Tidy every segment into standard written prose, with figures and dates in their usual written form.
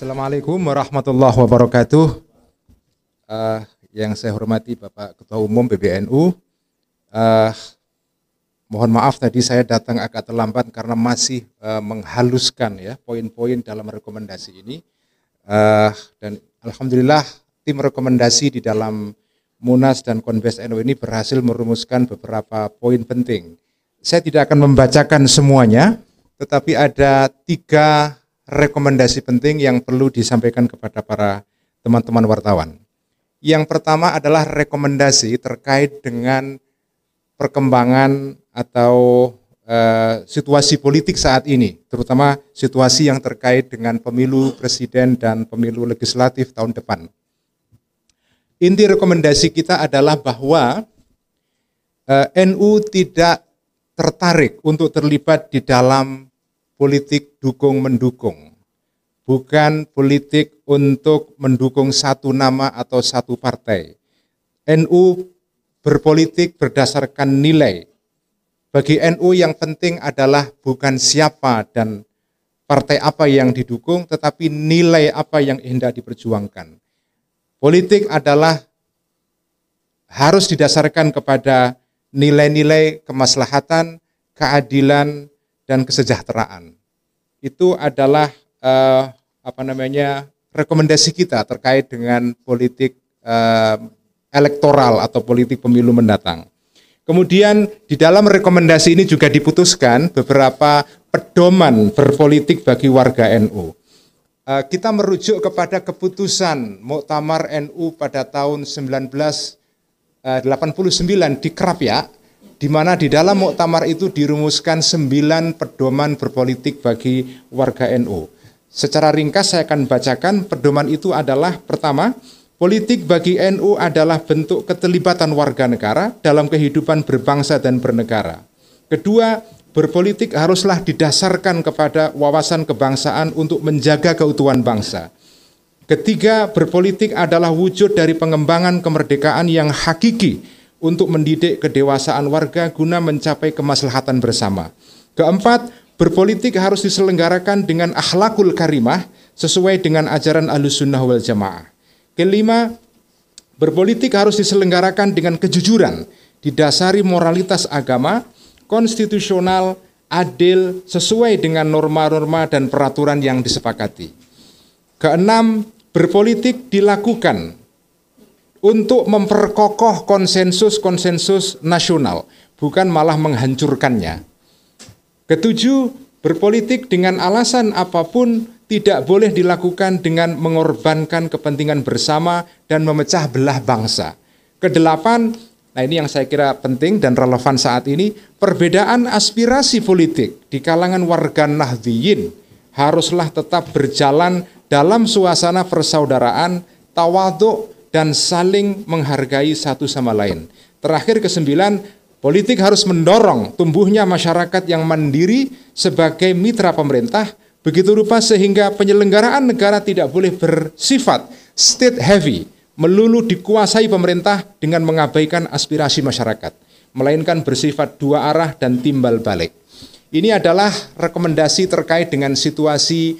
Assalamualaikum warahmatullahi wabarakatuh. Yang saya hormati Bapak Ketua Umum PBNU. Mohon maaf tadi saya datang agak terlambat karena masih menghaluskan ya poin-poin dalam rekomendasi ini. Dan alhamdulillah tim rekomendasi di dalam Munas dan Konves NU ini berhasil merumuskan beberapa poin penting. Saya tidak akan membacakan semuanya, tetapi ada 3 rekomendasi penting yang perlu disampaikan kepada para teman-teman wartawan. Yang pertama adalah rekomendasi terkait dengan perkembangan atau situasi politik saat ini, terutama situasi yang terkait dengan pemilu presiden dan pemilu legislatif tahun depan. Inti rekomendasi kita adalah bahwa NU tidak tertarik untuk terlibat di dalam politik dukung-mendukung, bukan politik untuk mendukung satu nama atau satu partai. NU berpolitik berdasarkan nilai. Bagi NU yang penting adalah bukan siapa dan partai apa yang didukung, tetapi nilai apa yang hendak diperjuangkan. Politik adalah harus didasarkan kepada nilai-nilai kemaslahatan, keadilan, dan kesejahteraan. Itu adalah rekomendasi kita terkait dengan politik elektoral atau politik pemilu mendatang. Kemudian di dalam rekomendasi ini juga diputuskan beberapa pedoman berpolitik bagi warga NU. Kita merujuk kepada keputusan Muktamar NU pada tahun 1989 di Krapyak, di mana di dalam muktamar itu dirumuskan 9 pedoman berpolitik bagi warga NU. Secara ringkas saya akan bacakan. Pedoman itu adalah: pertama, politik bagi NU adalah bentuk keterlibatan warga negara dalam kehidupan berbangsa dan bernegara. Kedua, berpolitik haruslah didasarkan kepada wawasan kebangsaan untuk menjaga keutuhan bangsa. Ketiga, berpolitik adalah wujud dari pengembangan kemerdekaan yang hakiki untuk mendidik kedewasaan warga guna mencapai kemaslahatan bersama. Keempat, berpolitik harus diselenggarakan dengan akhlakul karimah sesuai dengan ajaran Ahlussunnah wal Jamaah. Kelima, berpolitik harus diselenggarakan dengan kejujuran, didasari moralitas agama, konstitusional, adil, sesuai dengan norma-norma dan peraturan yang disepakati. Keenam, berpolitik dilakukan untuk memperkokoh konsensus-konsensus nasional, bukan malah menghancurkannya. Ketujuh, berpolitik dengan alasan apapun tidak boleh dilakukan dengan mengorbankan kepentingan bersama dan memecah belah bangsa. Kedelapan, nah ini yang saya kira penting dan relevan saat ini, perbedaan aspirasi politik di kalangan warga Nahdliyin haruslah tetap berjalan dalam suasana persaudaraan, tawadhu, dan saling menghargai satu sama lain. Terakhir, kesembilan, politik harus mendorong tumbuhnya masyarakat yang mandiri sebagai mitra pemerintah, begitu rupa sehingga penyelenggaraan negara tidak boleh bersifat state heavy, melulu dikuasai pemerintah dengan mengabaikan aspirasi masyarakat, melainkan bersifat dua arah dan timbal balik. Ini adalah rekomendasi terkait dengan situasi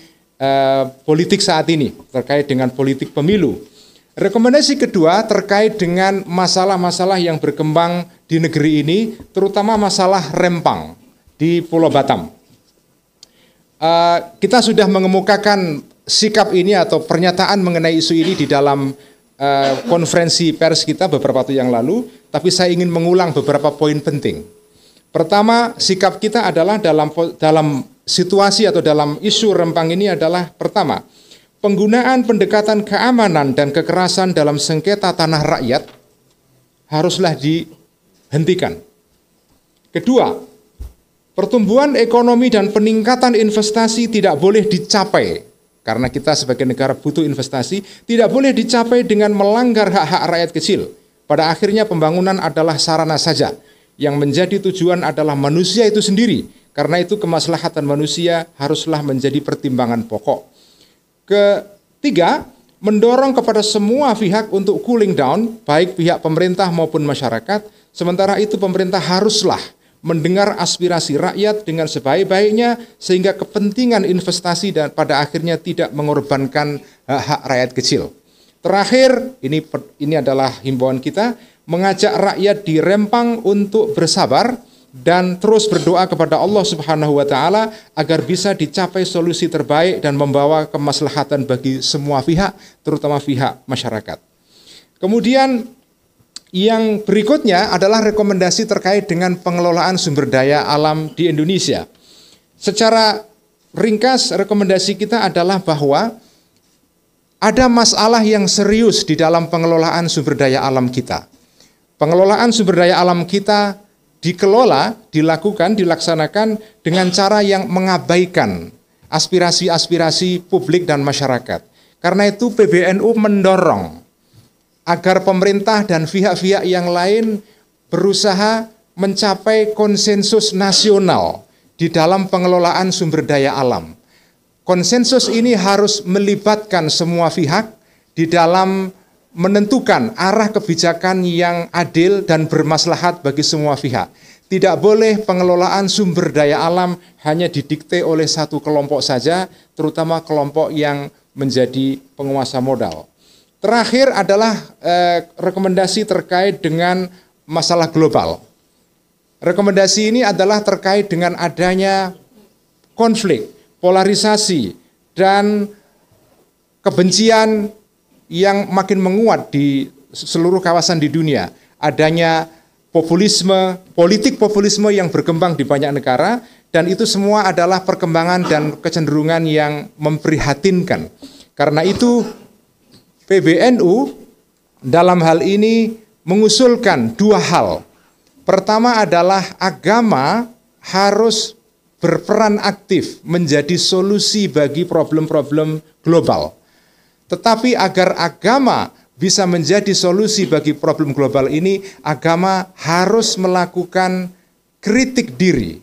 politik saat ini, terkait dengan politik pemilu. Rekomendasi kedua terkait dengan masalah-masalah yang berkembang di negeri ini, terutama masalah Rempang di Pulau Batam. Kita sudah mengemukakan sikap ini atau pernyataan mengenai isu ini di dalam konferensi pers kita beberapa waktu yang lalu, tapi saya ingin mengulang beberapa poin penting. Pertama, sikap kita adalah dalam situasi atau dalam isu Rempang ini adalah: pertama, penggunaan pendekatan keamanan dan kekerasan dalam sengketa tanah rakyat haruslah dihentikan. Kedua, pertumbuhan ekonomi dan peningkatan investasi tidak boleh dicapai, karena kita sebagai negara butuh investasi, tidak boleh dicapai dengan melanggar hak-hak rakyat kecil. Pada akhirnya pembangunan adalah sarana saja, yang menjadi tujuan adalah manusia itu sendiri. Karena itu kemaslahatan manusia haruslah menjadi pertimbangan pokok. Ketiga, mendorong kepada semua pihak untuk cooling down, baik pihak pemerintah maupun masyarakat. Sementara itu pemerintah haruslah mendengar aspirasi rakyat dengan sebaik-baiknya sehingga kepentingan investasi dan pada akhirnya tidak mengorbankan hak-hak rakyat kecil. Terakhir, ini adalah himbauan kita, mengajak rakyat di Rempang untuk bersabar dan terus berdoa kepada Allah Subhanahu wa taala agar bisa dicapai solusi terbaik dan membawa kemaslahatan bagi semua pihak, terutama pihak masyarakat. Kemudian yang berikutnya adalah rekomendasi terkait dengan pengelolaan sumber daya alam di Indonesia. Secara ringkas, rekomendasi kita adalah bahwa ada masalah yang serius di dalam pengelolaan sumber daya alam kita. Pengelolaan sumber daya alam kita dilaksanakan dengan cara yang mengabaikan aspirasi-aspirasi publik dan masyarakat. Karena itu PBNU mendorong agar pemerintah dan pihak-pihak yang lain berusaha mencapai konsensus nasional di dalam pengelolaan sumber daya alam. Konsensus ini harus melibatkan semua pihak di dalam menentukan arah kebijakan yang adil dan bermaslahat bagi semua pihak. Tidak boleh pengelolaan sumber daya alam hanya didikte oleh satu kelompok saja, terutama kelompok yang menjadi penguasa modal. Terakhir adalah rekomendasi terkait dengan masalah global. Rekomendasi ini adalah terkait dengan adanya konflik, polarisasi, dan kebencian yang makin menguat di seluruh kawasan di dunia. Adanya populisme, politik populisme yang berkembang di banyak negara, dan itu semua adalah perkembangan dan kecenderungan yang memprihatinkan. Karena itu PBNU dalam hal ini mengusulkan dua hal. Pertama adalah agama harus berperan aktif menjadi solusi bagi problem-problem global. Tetapi agar agama bisa menjadi solusi bagi problem global ini, agama harus melakukan kritik diri.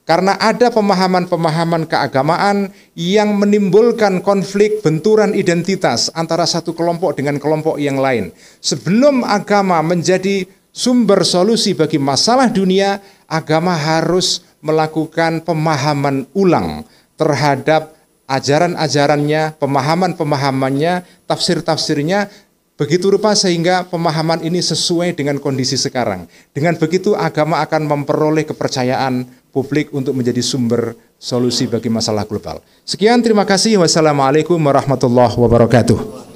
Karena ada pemahaman-pemahaman keagamaan yang menimbulkan konflik benturan identitas antara satu kelompok dengan kelompok yang lain. Sebelum agama menjadi sumber solusi bagi masalah dunia, agama harus melakukan pemahaman ulang terhadap ajaran-ajarannya, pemahaman-pemahamannya, tafsir-tafsirnya, begitu rupa sehingga pemahaman ini sesuai dengan kondisi sekarang. Dengan begitu agama akan memperoleh kepercayaan publik untuk menjadi sumber solusi bagi masalah global. Sekian, terima kasih. Wassalamualaikum warahmatullahi wabarakatuh.